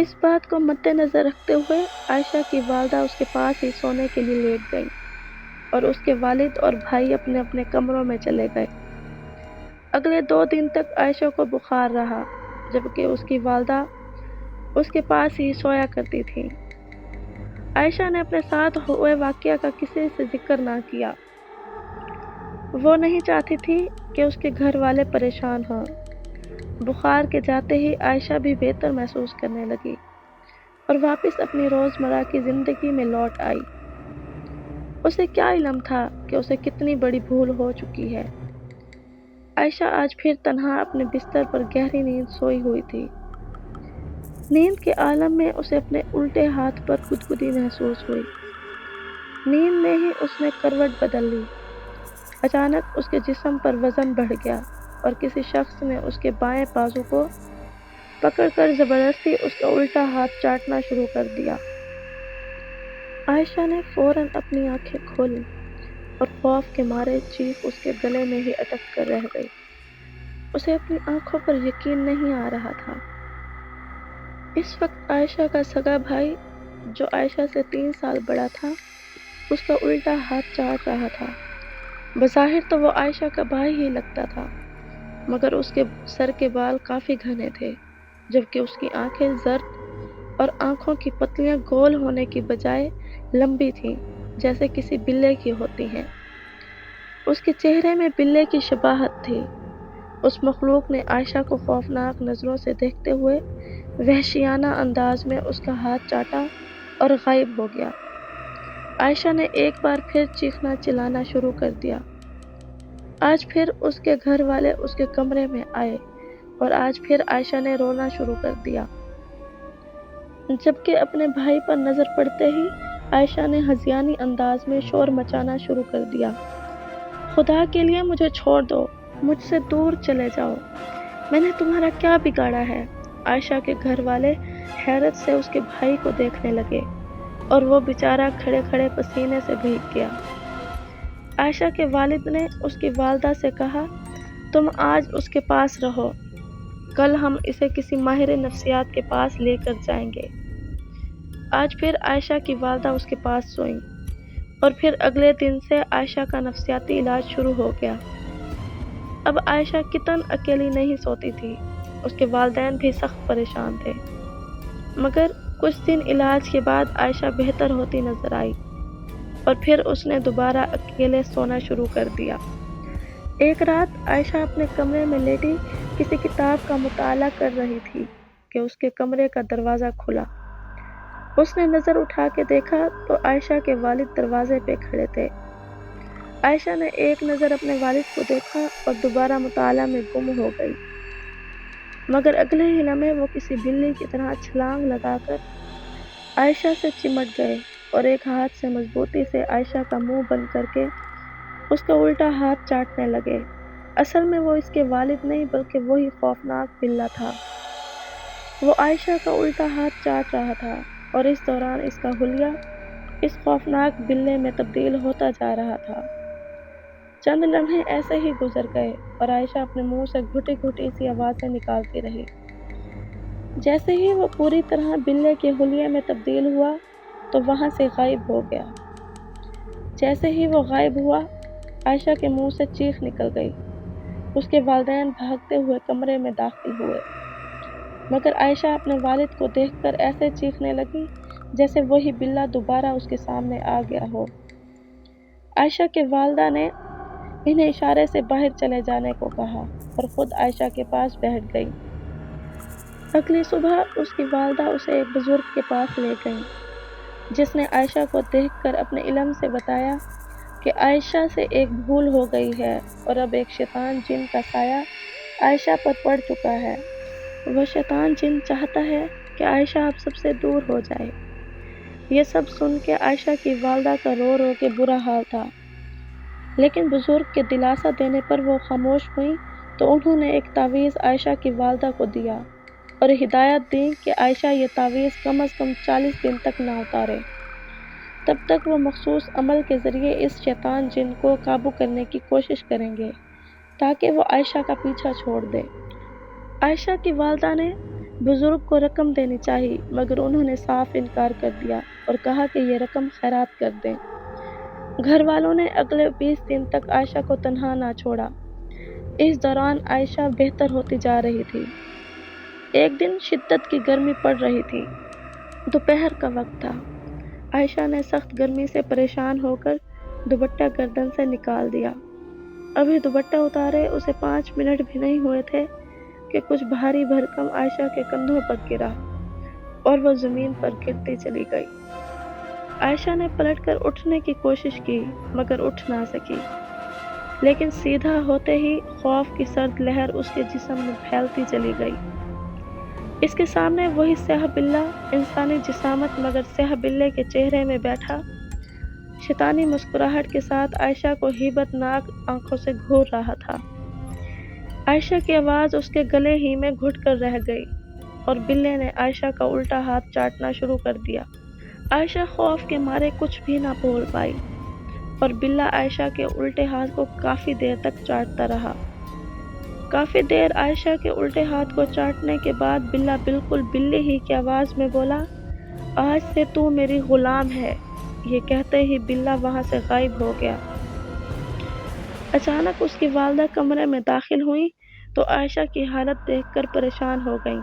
اس بات کو مد نظر رکھتے ہوئے عائشہ کی والدہ اس کے پاس ہی سونے کے لیے لیٹ گئی اور اس کے والد اور بھائی اپنے اپنے کمروں میں چلے گئے۔ اگلے 2 دن تک عائشہ کو بخار رہا، جبکہ اس کی والدہ اس کے پاس ہی سویا کرتی تھی۔ عائشہ نے اپنے ساتھ ہوئے واقعہ کا کسی سے ذکر نہ کیا۔ وہ نہیں چاہتی تھی کہ اس کے گھر والے پریشان ہوں۔ بخار کے جاتے ہی عائشہ بھی بہتر محسوس کرنے لگی اور واپس اپنی روزمرہ کی زندگی میں لوٹ آئی۔ اسے کیا علم تھا کہ اسے کتنی بڑی بھول ہو چکی ہے۔ عائشہ آج پھر تنہا اپنے بستر پر گہری نیند سوئی ہوئی تھی۔ نیند کے عالم میں اسے اپنے الٹے ہاتھ پر گدگدی محسوس ہوئی۔ نیند میں ہی اس نے کروٹ بدل لی۔ اچانک اس کے جسم پر وزن بڑھ گیا اور کسی شخص نے اس کے بائیں بازو کو پکڑ کر زبردستی اس کا الٹا ہاتھ چاٹنا شروع کر دیا۔ عائشہ نے فوراً اپنی آنکھیں کھولیں اور خوف کے مارے چیخ اس کے گلے میں ہی اٹک کر رہ گئی۔ اسے اپنی آنکھوں پر یقین نہیں آ رہا تھا۔ اس وقت عائشہ کا سگا بھائی، جو عائشہ سے 3 سال بڑا تھا، اس کا الٹا ہاتھ چاٹ رہا تھا۔ بظاہر تو وہ عائشہ کا بھائی ہی لگتا تھا، مگر اس کے سر کے بال کافی گھنے تھے، جبکہ اس کی آنکھیں زرد اور آنکھوں کی پتیاں گول ہونے کی بجائے لمبی تھیں، جیسے کسی بلے کی ہوتی ہیں۔ اس کے چہرے میں بلے کی شباہت تھی۔ اس مخلوق نے عائشہ کو خوفناک نظروں سے دیکھتے ہوئے وحشیانہ انداز میں اس کا ہاتھ چاٹا اور غائب ہو گیا۔ عائشہ نے ایک بار پھر چیخنا چلانا شروع کر دیا۔ آج پھر اس کے گھر والے اس کے کمرے میں آئے اور آج پھر عائشہ نے رونا شروع کر دیا۔ جبکہ اپنے بھائی پر نظر پڑتے ہی عائشہ نے ہذیانی انداز میں شور مچانا شروع کر دیا۔ خدا کے لیے مجھے چھوڑ دو، مجھ سے دور چلے جاؤ، میں نے تمہارا کیا بگاڑا ہے؟ عائشہ کے گھر والے حیرت سے اس کے بھائی کو دیکھنے لگے اور وہ بیچارہ کھڑے کھڑے پسینے سے بھیگ گیا۔ عائشہ کے والد نے اس کی والدہ سے کہا، تم آج اس کے پاس رہو، کل ہم اسے کسی ماہر نفسیات کے پاس لے کر جائیں گے۔ آج پھر عائشہ کی والدہ اس کے پاس سوئیں اور پھر اگلے دن سے عائشہ کا نفسیاتی علاج شروع ہو گیا۔ اب عائشہ کتن اکیلی نہیں سوتی تھی، اس کے والدین بھی سخت پریشان تھے، مگر کچھ دن علاج کے بعد عائشہ بہتر ہوتی نظر آئی اور پھر اس نے دوبارہ اکیلے سونا شروع کر دیا۔ ایک رات عائشہ اپنے کمرے میں لیٹی کسی کتاب کا مطالعہ کر رہی تھی کہ اس کے کمرے کا دروازہ کھلا۔ اس نے نظر اٹھا کے دیکھا تو عائشہ کے والد دروازے پہ کھڑے تھے۔ عائشہ نے ایک نظر اپنے والد کو دیکھا اور دوبارہ مطالعہ میں گم ہو گئی، مگر اگلے ہی لمحے وہ کسی بلی کی طرح چھلانگ لگا کر عائشہ سے چمٹ گئے اور ایک ہاتھ سے مضبوطی سے عائشہ کا منہ بند کر کے اس کا الٹا ہاتھ چاٹنے لگے۔ اصل میں وہ اس کے والد نہیں بلکہ وہی خوفناک بلّا تھا۔ وہ عائشہ کا الٹا ہاتھ چاٹ رہا تھا اور اس دوران اس کا حلیہ اس خوفناک بلے میں تبدیل ہوتا جا رہا تھا۔ چند لمحے ایسے ہی گزر گئے اور عائشہ اپنے منہ سے گھٹی گھٹی سی آوازیں نکالتی رہی۔ جیسے ہی وہ پوری طرح بلے کے حلیے میں تبدیل ہوا تو وہاں سے غائب ہو گیا۔ جیسے ہی وہ غائب ہوا، عائشہ کے منہ سے چیخ نکل گئی۔ اس کے والدین بھاگتے ہوئے کمرے میں داخل ہوئے، مگر عائشہ اپنے والد کو دیکھ کر ایسے چیخنے لگی جیسے وہی بلّا دوبارہ اس کے سامنے آ گیا ہو۔ عائشہ کے والدہ نے انہیں اشارے سے باہر چلے جانے کو کہا اور خود عائشہ کے پاس بیٹھ گئی۔ اگلی صبح اس کی والدہ اسے ایک بزرگ کے پاس لے گئیں، جس نے عائشہ کو دیکھ کر اپنے علم سے بتایا کہ عائشہ سے ایک بھول ہو گئی ہے اور اب ایک شیطان جن کا سایہ عائشہ پر پڑ چکا ہے۔ وہ شیطان جن چاہتا ہے کہ عائشہ اب سب سے دور ہو جائے۔ یہ سب سن کے عائشہ کی والدہ کا رو رو کے برا حال تھا، لیکن بزرگ کے دلاسا دینے پر وہ خاموش ہوئیں تو انہوں نے ایک تعویذ عائشہ کی والدہ کو دیا اور ہدایت دی کہ عائشہ یہ تعویذ کم از کم 40 دن تک نہ اتارے۔ تب تک وہ مخصوص عمل کے ذریعے اس شیطان جن کو قابو کرنے کی کوشش کریں گے تاکہ وہ عائشہ کا پیچھا چھوڑ دے۔ عائشہ کی والدہ نے بزرگ کو رقم دینی چاہیے، مگر انہوں نے صاف انکار کر دیا اور کہا کہ یہ رقم خیرات کر دیں۔ گھر والوں نے اگلے 20 دن تک عائشہ کو تنہا نہ چھوڑا۔ اس دوران عائشہ بہتر ہوتی جا رہی تھی۔ ایک دن شدت کی گرمی پڑ رہی تھی۔ دوپہر کا وقت تھا۔ عائشہ نے سخت گرمی سے پریشان ہو کر دوپٹہ گردن سے نکال دیا۔ ابھی دوپٹہ اتارے اسے 5 منٹ بھی نہیں ہوئے تھے کہ کچھ بھاری بھرکم عائشہ کے کندھوں پر گرا اور وہ زمین پر گرتی چلی گئی۔ عائشہ نے پلٹ کر اٹھنے کی کوشش کی مگر اٹھ نہ سکی، لیکن سیدھا ہوتے ہی خوف کی سرد لہر اس کے جسم میں پھیلتی چلی گئی۔ اس کے سامنے وہی سیاہ بلّا، انسانی جسامت مگر سیاہ بلے کے چہرے میں بیٹھا، شیطانی مسکراہٹ کے ساتھ عائشہ کو ہیبت ناک آنکھوں سے گھور رہا تھا۔ عائشہ کی آواز اس کے گلے ہی میں گھٹ کر رہ گئی اور بلے نے عائشہ کا الٹا ہاتھ چاٹنا شروع کر دیا۔ عائشہ خوف کے مارے کچھ بھی نہ بول پائی اور بلّا عائشہ کے الٹے ہاتھ کو کافی دیر تک چاٹتا رہا۔ کافی دیر عائشہ کے الٹے ہاتھ کو چاٹنے کے بعد بلّا بالکل بلی ہی کی آواز میں بولا، آج سے تو میری غلام ہے۔ یہ کہتے ہی بلّا وہاں سے غائب ہو گیا۔ اچانک اس کی والدہ کمرے میں داخل ہوئیں تو عائشہ کی حالت دیکھ کر پریشان ہو گئیں۔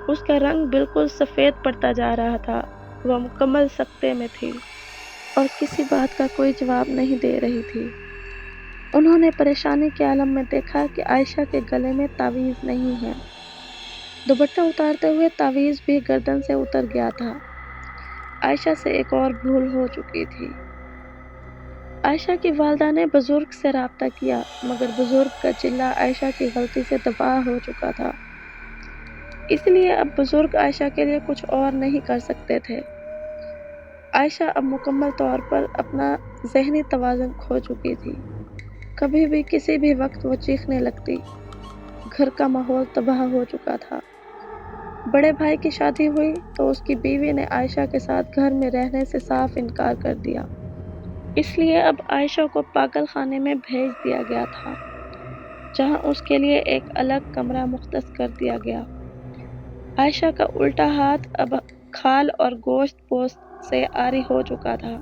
اس کا رنگ بالکل سفید پڑتا جا رہا تھا، وہ مکمل سکتے میں تھی اور کسی بات کا کوئی جواب نہیں دے رہی تھی۔ انہوں نے پریشانی کے عالم میں دیکھا کہ عائشہ کے گلے میں تعویذ نہیں ہے۔ دوپٹہ اتارتے ہوئے تعویذ بھی گردن سے اتر گیا تھا۔ عائشہ سے ایک اور بھول ہو چکی تھی۔ عائشہ کی والدہ نے بزرگ سے رابطہ کیا مگر بزرگ کا چلہ عائشہ کی غلطی سے تباہ ہو چکا تھا، اس لیے اب بزرگ عائشہ کے لیے کچھ اور نہیں کر سکتے تھے۔ عائشہ اب مکمل طور پر اپنا ذہنی توازن کھو چکی تھی۔ کبھی بھی کسی بھی وقت وہ چیخنے لگتی۔ گھر کا ماحول تباہ ہو چکا تھا۔ بڑے بھائی کی شادی ہوئی تو اس کی بیوی نے عائشہ کے ساتھ گھر میں رہنے سے صاف انکار کر دیا۔ اس لیے اب عائشہ کو پاگل خانے میں بھیج دیا گیا تھا، جہاں اس کے لیے ایک الگ کمرہ مختص کر دیا گیا۔ عائشہ کا الٹا ہاتھ اب کھال اور گوشت پوست سے عاری ہو چکا تھا۔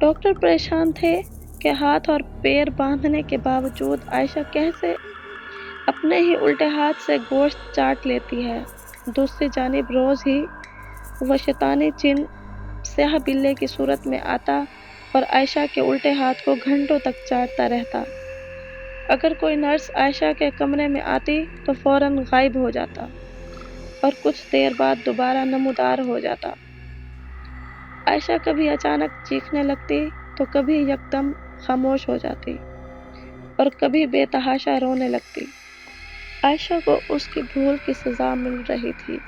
ڈاکٹر پریشان تھے کہ ہاتھ اور پیر باندھنے کے باوجود عائشہ کیسے اپنے ہی الٹے ہاتھ سے گوشت چاٹ لیتی ہے۔ دوسری جانب روز ہی وہ شیطانی جن سیاہ بلے کی صورت میں آتا اور عائشہ کے الٹے ہاتھ کو گھنٹوں تک چاٹتا رہتا۔ اگر کوئی نرس عائشہ کے کمرے میں آتی تو فوراً غائب ہو جاتا اور کچھ دیر بعد دوبارہ نمودار ہو جاتا۔ عائشہ کبھی اچانک چیخنے لگتی تو کبھی یکدم خاموش ہو جاتی اور کبھی بے تحاشا رونے لگتی۔ عائشہ کو اس کی بھول کی سزا مل رہی تھی۔